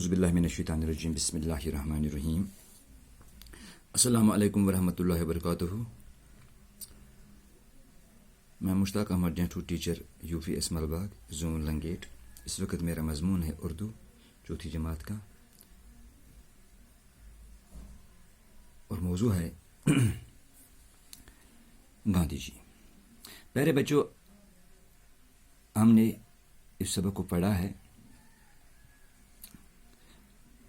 اعوذ باللہ من الشیطان الرجیم بسم اللہ الرحمن الرحیم السلام علیکم ورحمۃ اللہ وبرکاتہ. میں مشتاق احمد ڈینٹو ٹیچر یو پی اسمال باغ زون لنگیٹ. اس وقت میرا مضمون ہے اردو چوتھی جماعت کا اور موضوع ہے گاندھی جی. پیارے بچوں، ہم نے اس سبق کو پڑھا ہے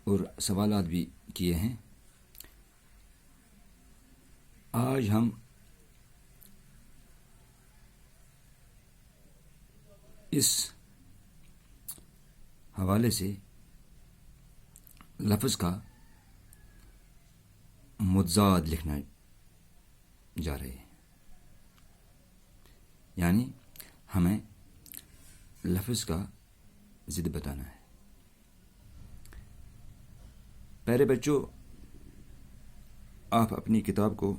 اور سوالات بھی کیے ہیں. آج ہم اس حوالے سے لفظ کا متضاد لکھنا جا رہے ہیں، یعنی ہمیں لفظ کا ضد بتانا ہے. پیارے بچوں، آپ اپنی کتاب کو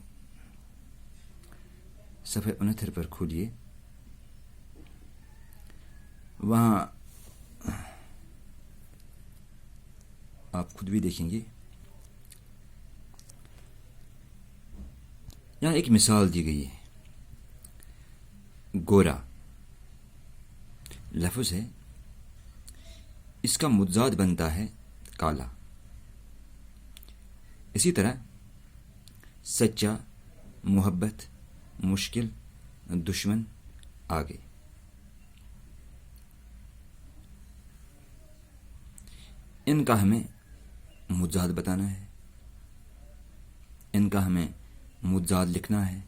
صفحہ 69 پر کھولیے. وہاں آپ خود بھی دیکھیں گے. یہاں ایک مثال دی گئی ہے. گورا لفظ ہے، اس کا متضاد بنتا ہے کالا. اسی طرح سچا، محبت، مشکل، دشمن، آگے. ان کا ہمیں متضاد بتانا ہے، ان کا ہمیں متضاد لکھنا ہے.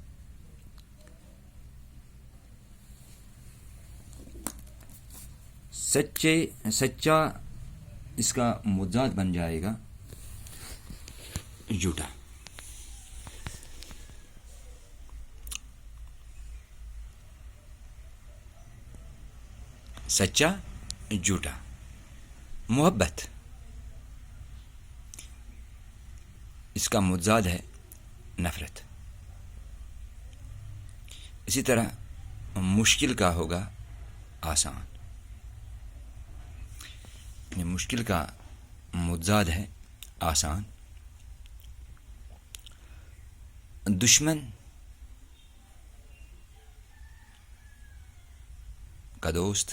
سچا اس کا متضاد بن جائے گا جھوٹا. سچا جھوٹا. محبت اس کا متضاد ہے نفرت. اسی طرح مشکل کا ہوگا آسان. مشکل کا متضاد ہے آسان. دشمن کا دوست.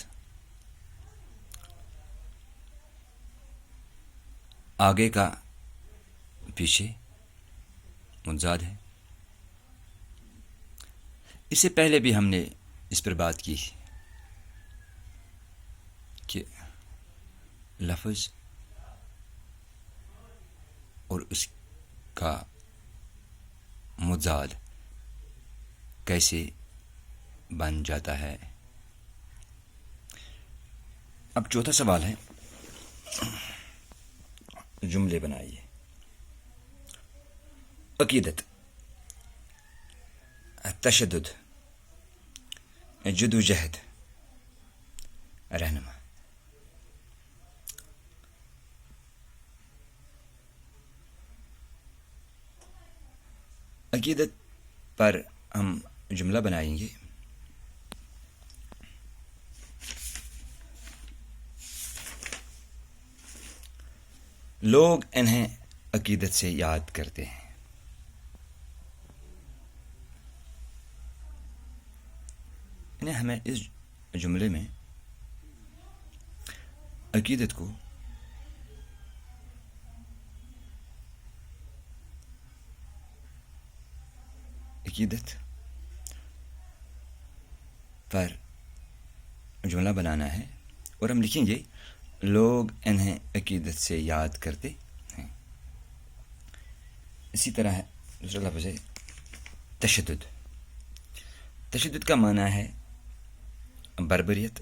آگے کا پیچھے متضاد ہے. اس سے پہلے بھی ہم نے اس پر بات کی کہ لفظ اور اس کا متضاد کیسے بن جاتا ہے. اب چوتھا سوال ہے، جملے بنائیے. عقیدت، تشدد، جدوجہد، رہنما. عقیدت پر ہم جملہ بنائیں گے. لوگ انہیں عقیدت سے یاد کرتے ہیں. انہیں ہمیں اس جملے میں عقیدت کو عقیدت پر جملہ بنانا ہے اور ہم لکھیں گے لوگ انہیں عقیدت سے یاد کرتے ہیں. اسی طرح دوسرا لفظ ہے تشدد. تشدد کا معنی ہے بربریت.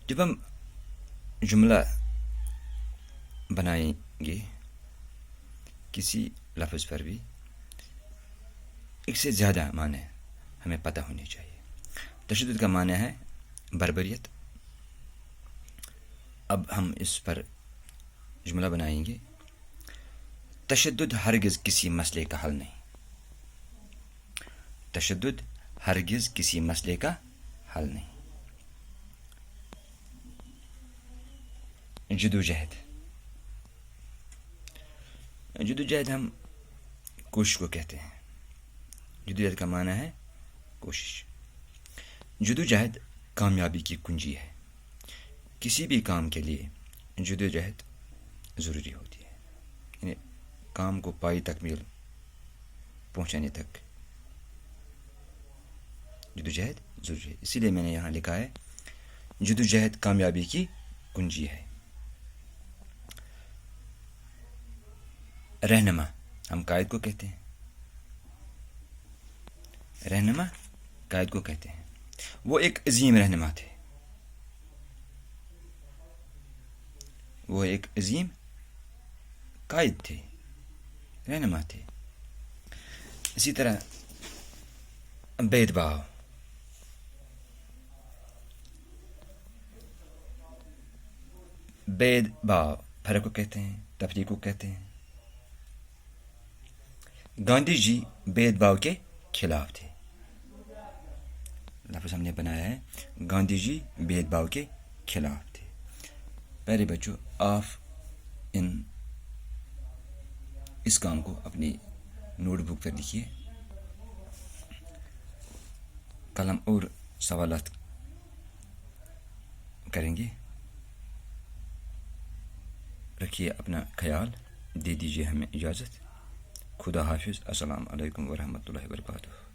جب ہم جملہ بنائیں گے کسی لفظ پر بھی ایک سے زیادہ معنی ہمیں پتہ ہونے چاہیے. تشدد کا معنی ہے بربریت. اب ہم اس پر جملہ بنائیں گے. تشدد ہرگز کسی مسئلے کا حل نہیں. تشدد ہرگز کسی مسئلے کا حل نہیں. جدوجہد. جدوجہد ہم کوشش کو کہتے ہیں. جدوجہد کا معنی ہے کوشش. جدوجہد کامیابی کی کنجی ہے. کسی بھی کام کے لیے جدوجہد ضروری ہوتی ہے. یعنی کام کو پائی تکمیل پہنچانے تک جدوجہد ضروری ہے. اسی لیے میں نے یہاں لکھا ہے جدوجہد کامیابی کی کنجی ہے. رہنما ہم قائد کو کہتے ہیں. رہنما قائد کو کہتے ہیں. وہ ایک عظیم رہنما تھے. وہ ایک عظیم قائد تھے، رہنما تھے. اسی طرح بید باؤ. بید باؤ فرق کو کہتے ہیں، تفریق کو کہتے ہیں. گاندھی جی بید باؤ کے خلاف تھے. لفظ ہم نے بنایا ہے گاندھی جی بید باؤ کے خلاف تھے. پیارے بچوں، آپ اس کام کو اپنی نوٹ بک پر لکھیے. کل ہم اور سوالات کریں گے. رکھیے اپنا خیال. دے دیجیے ہمیں اجازت. خدا حافظ. السلام علیکم ورحمۃ اللہ وبرکاتہ.